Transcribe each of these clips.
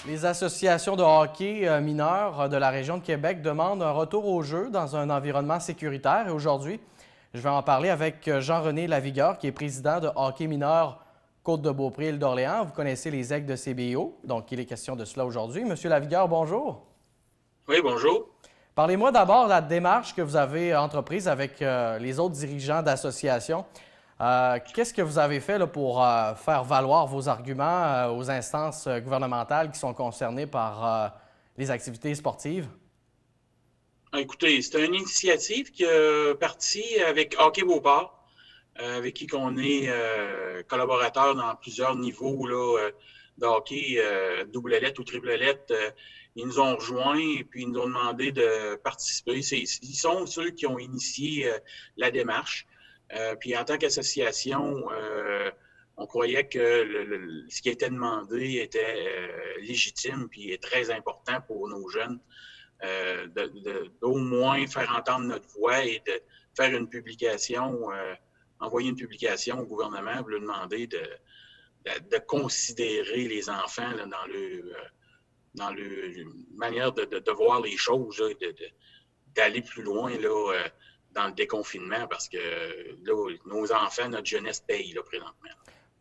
Les associations de hockey mineurs de la région de Québec demandent un retour au jeu dans un environnement sécuritaire. Et aujourd'hui, je vais en parler avec Jean-René Lavigueur, qui est président de hockey mineur Côte-de-Beaupré, île d'Orléans. Vous connaissez les Aigles de CBO, donc il est question de cela aujourd'hui. Monsieur Lavigueur, bonjour. Oui, bonjour. Parlez-moi d'abord de la démarche que vous avez entreprise avec les autres dirigeants d'associations. Qu'est-ce que vous avez fait là, pour faire valoir vos arguments aux instances gouvernementales qui sont concernées par les activités sportives? Écoutez, c'est une initiative qui a parti avec Hockey Beauport, avec qui on est collaborateur dans plusieurs niveaux là, de hockey, double lettre ou triple lettre. Ils nous ont rejoints et puis ils nous ont demandé de participer. Ils sont ceux qui ont initié la démarche. Puis en tant qu'association, on croyait que ce qui était demandé était légitime puis est très important pour nos jeunes. D'au moins faire entendre notre voix et de faire une publication, envoyer une publication au gouvernement pour lui demander de considérer les enfants là, dans le manière de voir les choses, là, d'aller plus loin là, dans le déconfinement parce que là, nos enfants, notre jeunesse paye là, présentement.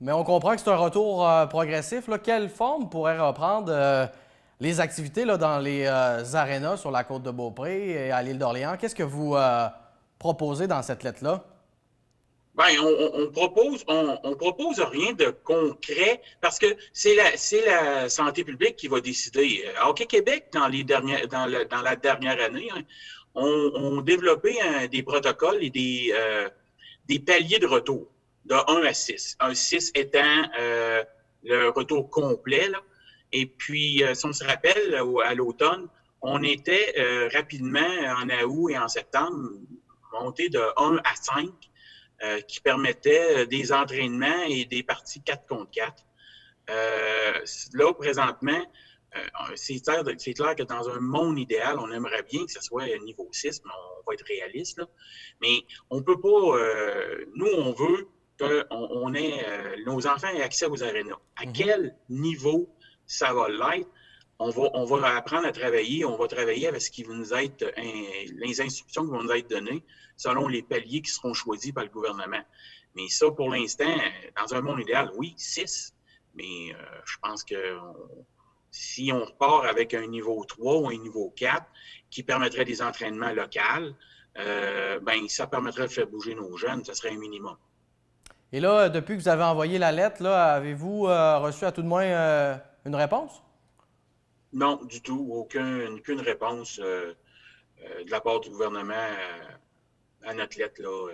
Mais on comprend que c'est un retour progressif. Là. Quelle forme pourrait reprendre les activités là, dans les arénas sur la Côte-de-Beaupré et à l'île d'Orléans? Qu'est-ce que vous proposez dans cette lettre-là? Ben, on propose rien de concret parce que c'est la santé publique qui va décider. Hockey Québec, dans la dernière année, hein, ont développé des protocoles et des paliers de retour de 1 à 6. Un 6 étant le retour complet. Là. Et puis, si on se rappelle, à l'automne, on était rapidement en août et en septembre monté de 1 à 5 qui permettait des entraînements et des parties 4 contre 4. Là, présentement, c'est clair que dans un monde idéal, on aimerait bien que ce soit niveau 6, mais on va être réaliste. Là. Mais on peut pas. Nous, on veut que nos enfants aient accès aux arénas. À quel niveau ça va l'être? On va apprendre à travailler, on va travailler avec ce qui va nous être, les instructions qui vont nous être données selon les paliers qui seront choisis par le gouvernement. Mais ça, pour l'instant, dans un monde idéal, oui, 6. Mais je pense que si on repart avec un niveau 3 ou un niveau 4 qui permettrait des entraînements locaux, ben, ça permettrait de faire bouger nos jeunes, ce serait un minimum. Et là, depuis que vous avez envoyé la lettre, là, avez-vous reçu à tout de moins une réponse? Non, du tout. Aucune réponse de la part du gouvernement à notre lettre là,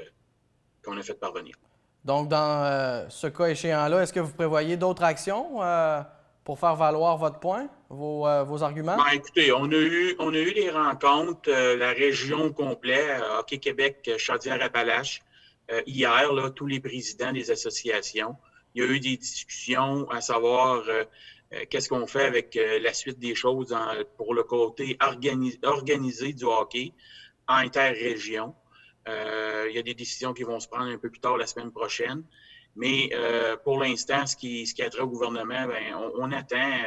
qu'on a fait parvenir. Donc, dans ce cas échéant-là, est-ce que vous prévoyez d'autres actions pour faire valoir votre point, vos arguments? Ben, écoutez, on a eu des rencontres, la région au complet, Hockey Québec, Chaudière-Appalaches, hier, là, tous les présidents des associations. Il y a eu des discussions à savoir qu'est-ce qu'on fait avec la suite des choses pour le côté organisé du hockey interrégion. Il y a des décisions qui vont se prendre un peu plus tard la semaine prochaine. Mais pour l'instant, ce qui a trait au gouvernement, ben, on attend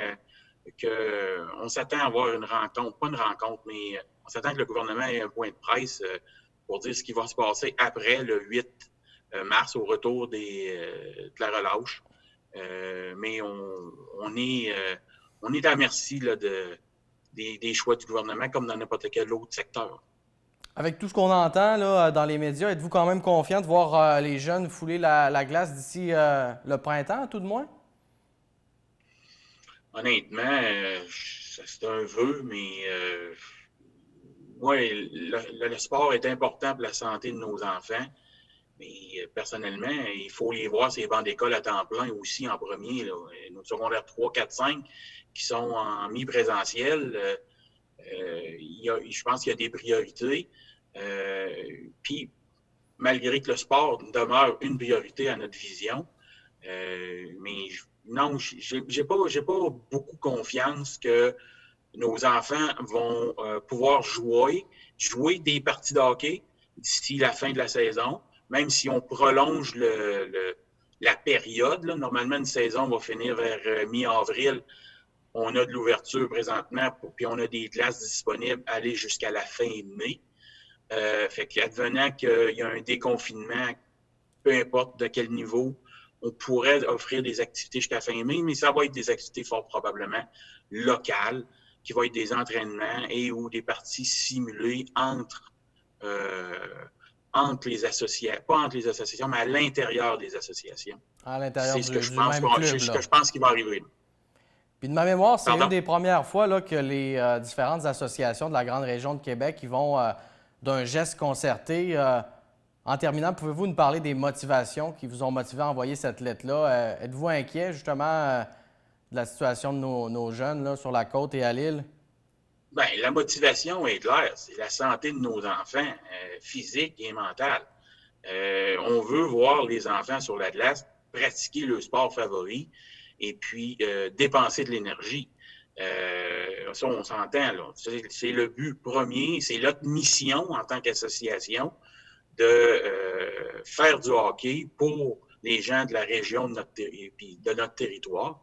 on s'attend à avoir une rencontre, pas une rencontre, mais on s'attend que le gouvernement ait un point de presse pour dire ce qui va se passer après le 8 mars au retour de la relâche. Mais on est à merci là, des choix du gouvernement comme dans n'importe quel autre secteur. Avec tout ce qu'on entend là, dans les médias, êtes-vous quand même confiant de voir les jeunes fouler la glace d'ici le printemps, tout de moins? Honnêtement, c'est un vœu, mais ouais, le sport est important pour la santé de nos enfants. Mais personnellement, il faut les voir, ces bancs d'école à temps plein aussi en premier. Là. Nos secondaires 3, 4, 5 qui sont en mi-présentiel, je pense qu'il y a des priorités. Puis, malgré que le sport demeure une priorité à notre vision, mais non, j'ai pas beaucoup confiance que nos enfants vont pouvoir jouer des parties de hockey d'ici la fin de la saison, même si on prolonge la période. Là. Normalement, une saison va finir vers mi-avril. On a de l'ouverture présentement, puis on a des glaces disponibles aller jusqu'à la fin mai. Fait qu'advenant qu'il y a un déconfinement, peu importe de quel niveau, on pourrait offrir des activités jusqu'à fin mai, mais ça va être des activités fort probablement locales, qui vont être des entraînements et ou des parties simulées entre les associations, pas entre les associations, mais à l'intérieur des associations. À l'intérieur C'est ce que je du pense même club, ce là. que je pense qui va arriver. Puis de ma mémoire, c'est une Pardon? des premières fois là, que les différentes associations de la grande région de Québec qui vont d'un geste concerté. En terminant, pouvez-vous nous parler des motivations qui vous ont motivé à envoyer cette lettre-là? Êtes-vous inquiet justement de la situation de nos jeunes là, sur la côte et à l'île? Bien, la motivation est claire, c'est la santé de nos enfants, physique et mentale. On veut voir les enfants sur la glace pratiquer leur sport favori et puis dépenser de l'énergie. Ça, on s'entend, là. C'est le but premier, c'est notre mission en tant qu'association de faire du hockey pour les gens de la région de notre territoire.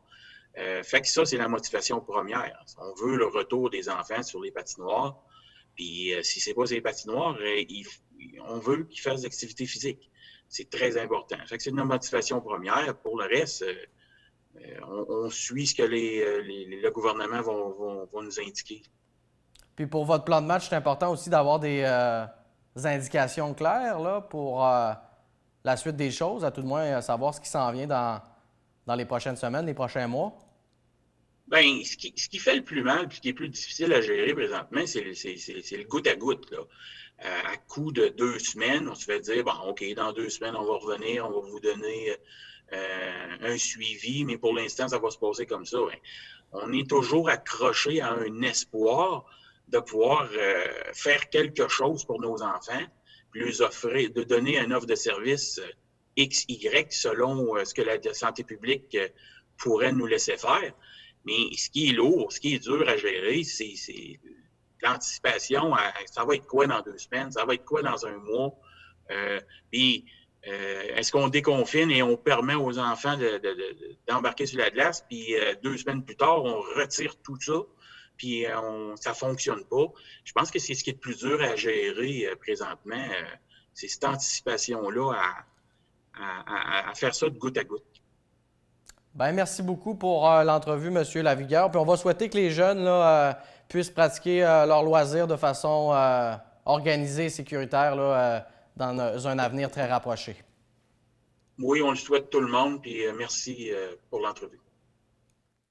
Fait que ça, c'est la motivation première. On veut le retour des enfants sur les patinoires. Puis si c'est pas sur les patinoires, on veut qu'ils fassent des activités physiques. C'est très important. Fait que c'est une motivation première. Pour le reste, on suit ce que le gouvernement vont nous indiquer. Puis pour votre plan de match, c'est important aussi d'avoir des indications claires là, pour la suite des choses, à tout de moins savoir ce qui s'en vient dans les prochaines semaines, les prochains mois. Bien, ce qui fait le plus mal, puis ce qui est plus difficile à gérer présentement, c'est le goutte à goutte, là. À coup de 2 semaines, on se fait dire, bon, OK, dans 2 semaines, on va revenir, on va vous donner un suivi, mais pour l'instant, ça va se passer comme ça. Hein. On est toujours accroché à un espoir de pouvoir faire quelque chose pour nos enfants, puis leur offrir, de donner une offre de service X, Y, selon ce que la santé publique pourrait nous laisser faire. Mais ce qui est lourd, ce qui est dur à gérer, c'est l'anticipation. Ça va être quoi dans 2 semaines? Ça va être quoi dans un mois? Puis, est-ce qu'on déconfine et on permet aux enfants d'embarquer sur la glace, puis 2 semaines plus tard, on retire tout ça, puis ça ne fonctionne pas? Je pense que c'est ce qui est le plus dur à gérer présentement, c'est cette anticipation-là à faire ça de goutte à goutte. Bien, merci beaucoup pour l'entrevue, M. Lavigueur. Puis on va souhaiter que les jeunes là, puissent pratiquer leurs loisirs de façon organisée et sécuritaire là, dans un avenir très rapproché. Oui, on le souhaite tout le monde, puis merci pour l'entrevue.